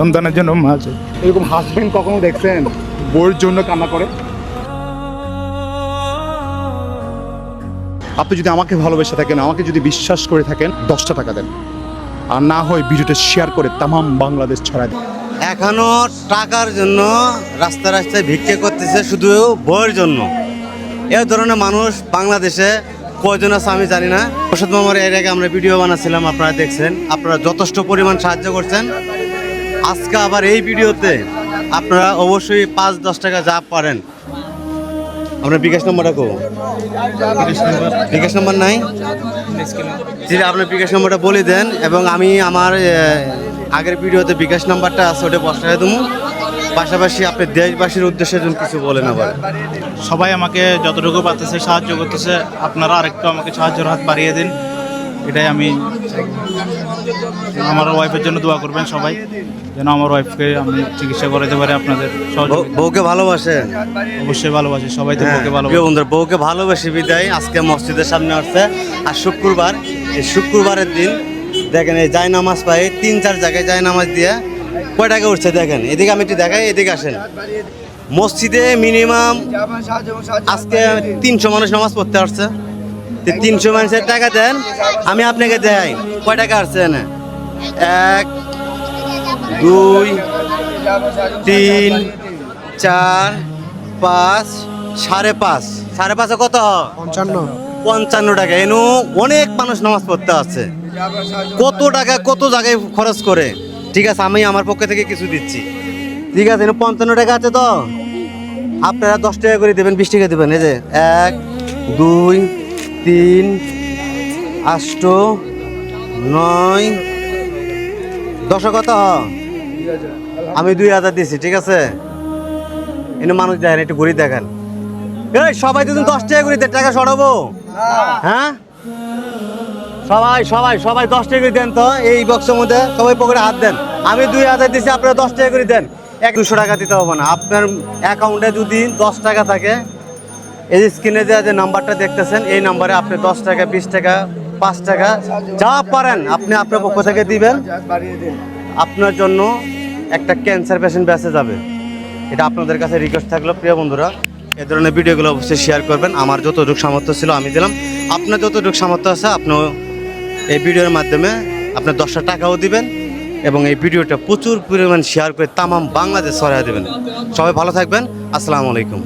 সন্তানের জন্য মা আছে। এরকম হাজবেন্ড কখনো দেখছেন বউয়ের জন্য কান্না করে? আপনি যদি আমাকে ভালোবেসে থাকেন, আমাকে যদি বিশ্বাস করে থাকেন, 10টা টাকা দেন, আর না হয় ভিডিওটা শেয়ার করে তামাম বাংলাদেশ ছড়ায় দেন। এখনো টাকার জন্য রাস্তায় রাস্তায় ভিক্ষে করতেছে, শুধু বইয়ের জন্য। এই ধরনের মানুষ বাংলাদেশে কয়জন আছে আমি জানি না। প্রসাদ মামার এর আগে আমরা ভিডিও বানাচ্ছিলাম, আপনারা দেখছেন, আপনারা যথেষ্ট পরিমাণ সাহায্য করছেন। আজকে আবার এই ভিডিওতে আপনারা অবশ্যই 5-10 টাকা যা পারেন। আপনার বিকাশ নম্বরটা কো? বিকাশ নম্বর নাই? যদি আপনার বিকাশ নম্বরটা বলে দেন, এবং আমি আমার আগের ভিডিওতে বিকাশ নাম্বারটা আছে, ওটা বসায় দেবো। পাশাপাশি আপনি দেশবাসীর উদ্দেশ্যে যদি কিছু বলেন। আবার সবাই আমাকে যতটুকু পারতেছে সাহায্য করতেছে, আপনারা আরেকটু আমাকে সাহায্যের হাত বাড়িয়ে দিন, এটাই আমি। আমার ওয়াইফের জন্য দোয়া করবেন সবাই, যেন আমার ওয়াইফকে আমি চিকিৎসা করাতে পারি। আপনাদের বউকে ভালোবাসেন? অবশ্যই ভালোবাসি, সবাই তো বউকে ভালোবাসে। প্রিয় বন্ধুরা, বউকে ভালোবাসি বিদায় আজকে মসজিদের সামনে আসছে। আর শুক্রবার, এই শুক্রবারের দিন দেখেন এই জায় নামাজ পাই 3-4 জায়গায় জায় নামাজ দিয়ে কয় টাকা উঠছে দেখেন। এদিকে আমি একটু দেখাই, এদিকে আসেন। মসজিদে মিনিমাম আজকে 300 মানুষ নামাজ পড়তে আসছে। 300 মানুষের টাকা দেন, আমি আপনাকে দেয় কয় টাকা আসছে না? 1, 2, 3, 4, 5, 5.5, 5.5 কত? 55 টাকা। এনু অনেক মানুষ নামাজ পড়তে আছে, কত টাকা কত জায়গায় খরচ করে। ঠিক আছে, আমি আমার পক্ষ থেকে কিছু দিচ্ছি। ঠিক আছে, এনু 55 টাকা আছে তো আপনারা 10 টাকা করে দেবেন, 20 টাকা দেবেন। এই যে 1, 2, 3, 8, 9, 10 কত? আমি 2000 দিছি। ঠিক আছে, এনে মানুষ দেখেন, একটু ঘুরি দেখেন। এই সবাই তো 10 টাকা করে দেন, টাকা সরাবো? হ্যাঁ, সবাই সবাই সবাই 10 টাকা করে দেন তো। এই বক্সের মধ্যে সবাই পকেটে হাত দেন। আমি 2000 দিছি, আপনারা 10 টাকা করে দেন। 200 টাকা দিতে হবে না। আপনার অ্যাকাউন্টে যদি 10 টাকা থাকে, এই স্ক্রিনে যে নাম্বারটা দেখতেছেন, এই নাম্বারে আপনি 10 টাকা, 20 টাকা, 5 টাকা যা পারেন আপনি আপনার পক্ষ থেকে দিবেন। আপনার জন্য একটা ক্যান্সার পেশেন্ট বেঁচে যাবে। এটা আপনাদের কাছে রিকোয়েস্ট থাকলো। প্রিয় বন্ধুরা, এই ধরনের ভিডিওগুলো অবশ্যই শেয়ার করবেন। আমার যতটুকু সামর্থ্য ছিল আমি দিলাম, আপনার যতটুকু সামর্থ্য আছে আপনিও এই ভিডিওর মাধ্যমে আপনার 10টা টাকাও দিবেন, এবং এই ভিডিওটা প্রচুর পরিমাণ শেয়ার করে তামাম বাংলাদেশ ছড়িয়ে দেবেন। সবাই ভালো থাকবেন। আসসালামু আলাইকুম।